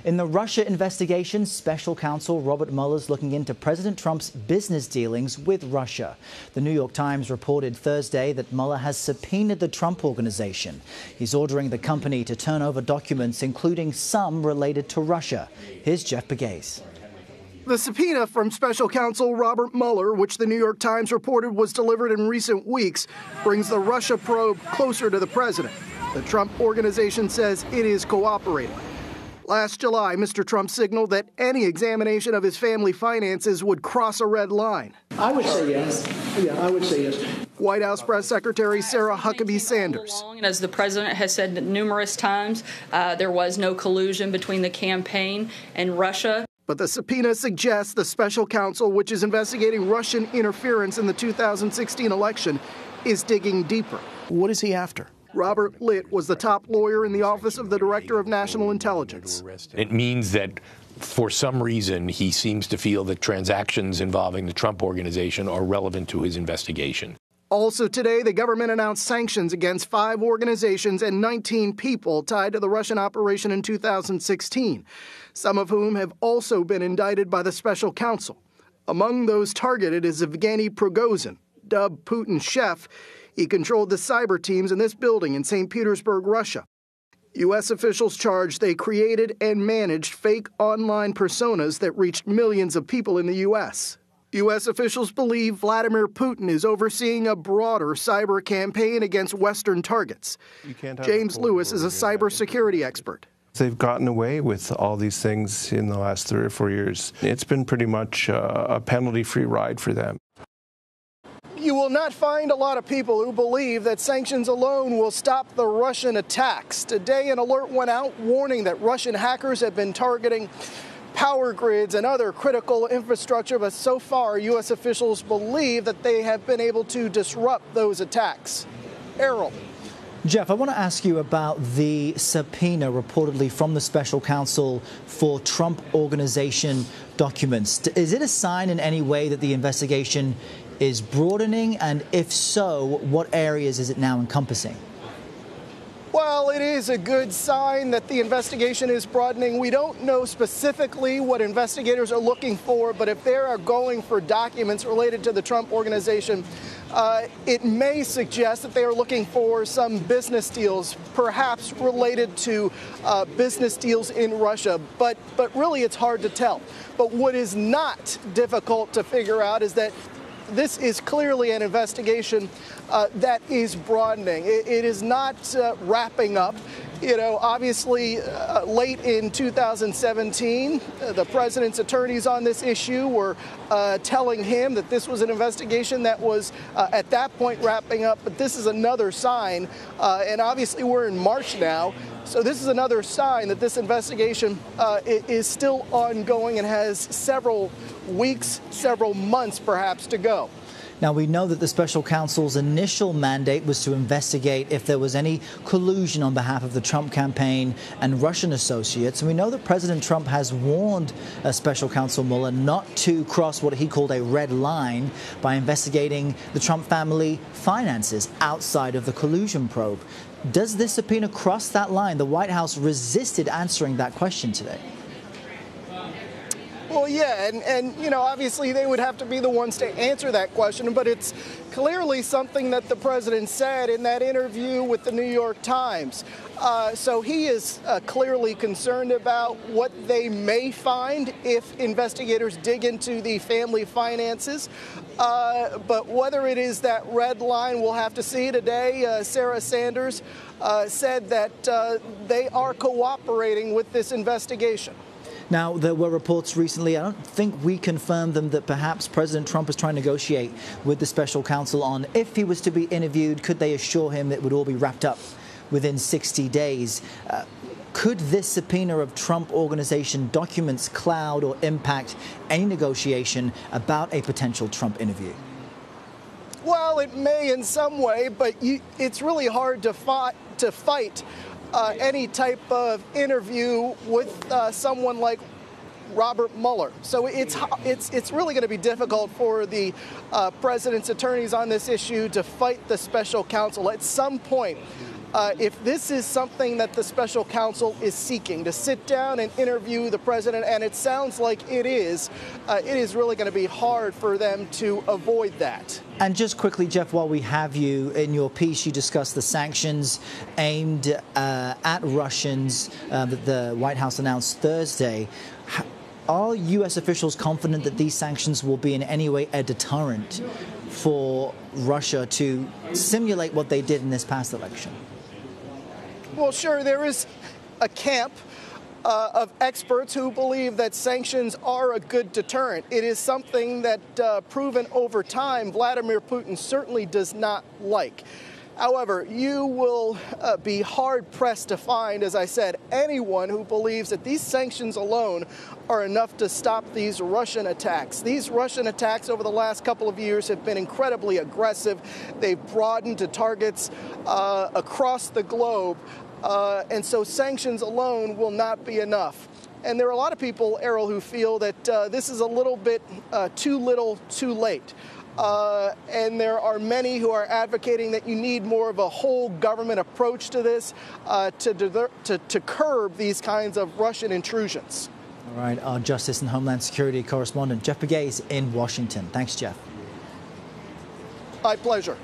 In the Russia investigation, special counsel Robert Mueller is looking into President Trump's business dealings with Russia. The New York Times reported Thursday that Mueller has subpoenaed the Trump Organization. He's ordering the company to turn over documents, including some related to Russia. Here's Jeff Pegues. The subpoena from special counsel Robert Mueller, which the New York Times reported was delivered in recent weeks, brings the Russia probe closer to the president. The Trump Organization says it is cooperating. Last July, Mr. Trump signaled that any examination of his family finances would cross a red line. I would say yes. Yeah, I would say yes. White House Press Secretary Sarah Huckabee Sanders. As the president has said numerous times, there was no collusion between the campaign and Russia. But the subpoena suggests the special counsel, which is investigating Russian interference in the 2016 election, is digging deeper. What is he after? Robert Litt was the top lawyer in the Office of the Director of National Intelligence. It means that for some reason he seems to feel that transactions involving the Trump Organization are relevant to his investigation. Also today, the government announced sanctions against 5 organizations and 19 people tied to the Russian operation in 2016, some of whom have also been indicted by the special counsel. Among those targeted is Evgeny Prigozhin, dubbed Putin's chef. He controlled the cyber teams in this building in St. Petersburg, Russia. U.S. officials charged they created and managed fake online personas that reached millions of people in the U.S. U.S. officials believe Vladimir Putin is overseeing a broader cyber campaign against Western targets. James Lewis is a cybersecurity expert. They've gotten away with all these things in the last 3 or 4 years. It's been pretty much a penalty-free ride for them. You will not find a lot of people who believe that sanctions alone will stop the Russian attacks. Today, an alert went out warning that Russian hackers have been targeting power grids and other critical infrastructure, but so far, U.S. officials believe that they have been able to disrupt those attacks. Errol. Jeff, I want to ask you about the subpoena reportedly from the special counsel for Trump Organization documents. Is it a sign in any way that the investigation is broadening? And if so, what areas is it now encompassing? Well, it is a good sign that the investigation is broadening. We don't know specifically what investigators are looking for, but if they are going for documents related to the Trump Organization, it may suggest that they are looking for some business deals, perhaps related to business deals in Russia. But really, it's hard to tell. But what is not difficult to figure out is that this is clearly an investigation that is broadening. It is not wrapping up. You know, obviously, late in 2017, the president's attorneys on this issue were telling him that this was an investigation that was, at that point, wrapping up. But this is another sign, and obviously we're in March now, so this is another sign that this investigation is still ongoing and has several weeks, several months perhaps to go. Now, we know that the special counsel's initial mandate was to investigate if there was any collusion on behalf of the Trump campaign and Russian associates. And we know that President Trump has warned special counsel Mueller not to cross what he called a red line by investigating the Trump family finances outside of the collusion probe. Does this subpoena cross that line? The White House resisted answering that question today. Well, yeah, and you know, obviously they would have to be the ones to answer that question, but it's clearly something that the president said in that interview with the New York Times. So he is clearly concerned about what they may find if investigators dig into the family finances. But whether it is that red line, we'll have to see. Today, Sarah Sanders said that they are cooperating with this investigation. Now, there were reports recently, I don't think we confirmed them, that perhaps President Trump is trying to negotiate with the special counsel on if he was to be interviewed, could they assure him that it would all be wrapped up within 60 days? Could this subpoena of Trump Organization documents cloud or impact any negotiation about a potential Trump interview? Well, it may in some way, but it's really hard to fight any type of interview with someone like Robert Mueller. So it's really going to be difficult for the president's attorneys on this issue to fight the special counsel. At some point, if this is something that the special counsel is seeking, to sit down and interview the president, and it sounds like it is really going to be hard for them to avoid that. And just quickly, Jeff, while we have you, in your piece, you discussed the sanctions aimed at Russians that the White House announced Thursday. Are U.S. officials confident that these sanctions will be in any way a deterrent for Russia to simulate what they did in this past election? Well, sure, there is a camp of experts who believe that sanctions are a good deterrent. It is something that, proven over time, Vladimir Putin certainly does not like. However, you will be hard-pressed to find, as I said, anyone who believes that these sanctions alone are enough to stop these Russian attacks. These Russian attacks over the last couple of years have been incredibly aggressive. They've broadened to targets across the globe. And so sanctions alone will not be enough. And there are a lot of people, Errol, who feel that this is a little bit too little, too late. And there are many who are advocating that you need more of a whole government approach to this to curb these kinds of Russian intrusions. All right, our Justice and Homeland Security correspondent, Jeff Pegues in Washington. Thanks, Jeff. My pleasure.